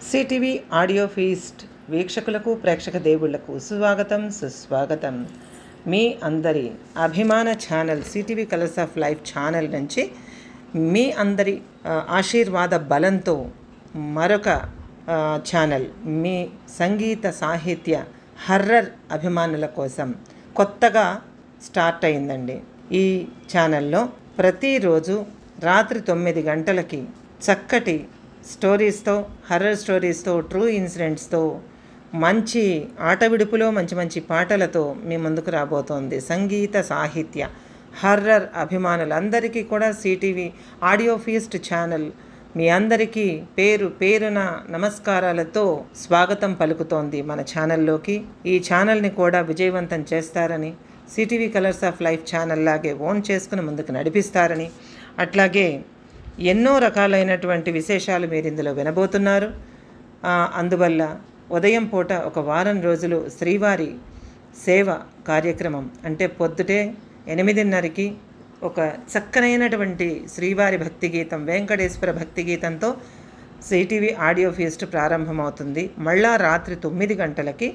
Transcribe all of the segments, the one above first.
CTV audio feast వీక్షకులకు ప్రేక్షక దేవుళ్లకు స్వాగతం సుస్వాగతం. మీ అందరి అభిమాన channel CTV colours of life channel నుంచి మీ అందరి ఆశీర్వాద బలంతో మరొక ఛానల్ మీ సంగీత సాహిత్య హర్రర్ అభిమానుల కోసం కొత్తగా స్టార్ట్ అయిందండి. ఈ ఛానల్లో ప్రతిరోజు రాత్రి 9 గంటలకి చక్కటి స్టోరీస్తో, హర్రర్ స్టోరీస్తో, ట్రూ ఇన్సిడెంట్స్తో, మంచి ఆట విడుపులో మంచి మంచి పాటలతో మీ ముందుకు రాబోతోంది సంగీత సాహిత్య హర్రర్ అభిమానులందరికీ కూడా సిటీవీ ఆడియో ఫీస్ట్ ఛానల్ మీ అందరికీ పేరు పేరున నమస్కారాలతో స్వాగతం పలుకుతోంది మన ఛానల్లోకి. ఈ ఛానల్ని కూడా విజయవంతం చేస్తారని, CTV colours of life channel లాగే ఓన్ చేసుకుని ముందుకు నడిపిస్తారని, అట్లాగే ఎన్నో రకాలైనటువంటి విశేషాలు మీరు ఇందులో వినబోతున్నారు. అందువల్ల ఉదయం పూట ఒక వారం రోజులు శ్రీవారి సేవ కార్యక్రమం అంటే పొద్దుటే 8:30కి ఒక చక్కనైనటువంటి శ్రీవారి భక్తి గీతం, వెంకటేశ్వర భక్తి గీతంతో సిటీవీ ఆడియో ఫీస్ట్ ప్రారంభమవుతుంది. మళ్ళా రాత్రి 9 గంటలకి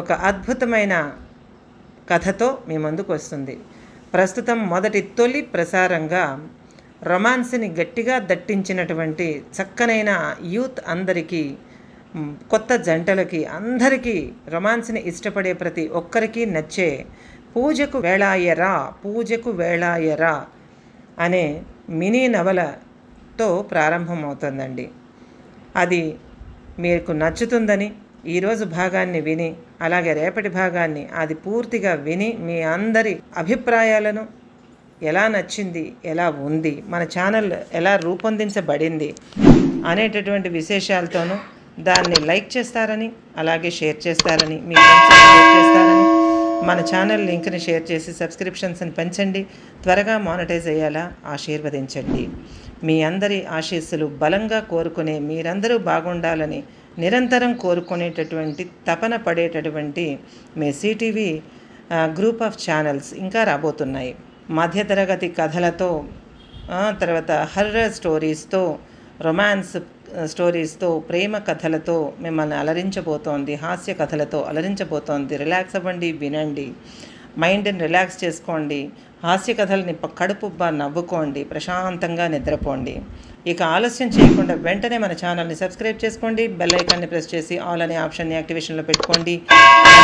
ఒక అద్భుతమైన కథతో మీ ముందుకు వస్తుంది. ప్రస్తుతం మొదటి తొలి ప్రసారంగా రొమాన్స్ని గట్టిగా దట్టించినటువంటి చక్కనైన యూత్ అందరికీ, కొత్త జంటలకి అందరికీ, రొమాన్స్ని ఇష్టపడే ప్రతి ఒక్కరికి నచ్చే పూజకు వేళాయరా అనే మినీ నవలతో ప్రారంభమవుతుందండి. అది మీకు నచ్చుతుందని ఈరోజు భాగాన్ని విని, అలాగే రేపటి భాగాన్ని అది పూర్తిగా విని మీ అందరి అభిప్రాయాలను, ఎలా నచ్చింది, ఎలా ఉంది, మన ఛానల్ ఎలా రూపొందించబడింది అనేటటువంటి విశేషాలతోనూ దాన్ని లైక్ చేస్తారని, అలాగే షేర్ చేస్తారని, మీ ఫ్రెండ్స్కి షేర్ చేస్తారని, మన ఛానల్ లింక్ని షేర్ చేసి సబ్స్క్రిప్షన్స్ని పెంచండి, త్వరగా మానిటైజ్ అయ్యేలా ఆశీర్వదించండి. మీ అందరి ఆశీస్సులు బలంగా కోరుకునే, మీరందరూ బాగుండాలని నిరంతరం కోరుకునేటటువంటి, తపన పడేటటువంటి మీ సిటీవీ గ్రూప్ ఆఫ్ ఛానల్స్ ఇంకా రాబోతున్నాయి. మధ్యతరగతి కథలతో, తర్వాత హర్రర్ స్టోరీస్తో, రొమాన్స్ స్టోరీస్తో, ప్రేమ కథలతో మిమ్మల్ని అలరించబోతోంది, హాస్య కథలతో అలరించబోతోంది. రిలాక్స్ అవ్వండి, వినండి, మైండ్ని రిలాక్స్ చేసుకోండి, హాస్య కథల్ని కడుపుబ్బా నవ్వుకోండి, ప్రశాంతంగా నిద్రపోండి. ఇక ఆలస్యం చేయకుండా వెంటనే మన ఛానల్ని సబ్స్క్రైబ్ చేసుకోండి, బెల్ ఐకాన్ని ప్రెస్ చేసి ఆల్ అనే ఆప్షన్ని యాక్టివేషన్లో పెట్టుకోండి.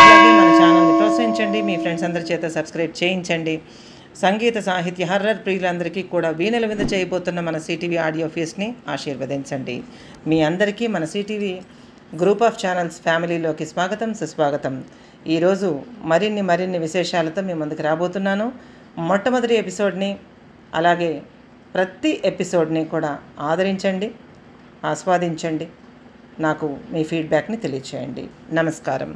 అలాగే మన ఛానల్ని ప్రోత్సహించండి, మీ ఫ్రెండ్స్ అందరి చేత సబ్స్క్రైబ్ చేయించండి. సంగీత సాహిత్య హర్రర్ ప్రియులందరికీ కూడా వీణల విందు చేయబోతున్న మన సిటీవీ ఆడియో ఫీస్ట్ని ఆశీర్వదించండి. మీ అందరికీ మన సిటీవీ గ్రూప్ ఆఫ్ ఛానల్స్ ఫ్యామిలీలోకి స్వాగతం సుస్వాగతం. ఈరోజు మరిన్ని విశేషాలతో మీ ముందుకు రాబోతున్నాను. మొట్టమొదటి ఎపిసోడ్ని, అలాగే ప్రతి ఎపిసోడ్ని కూడా ఆదరించండి, ఆస్వాదించండి, నాకు మీ ఫీడ్బ్యాక్ని తెలియచేయండి. నమస్కారం.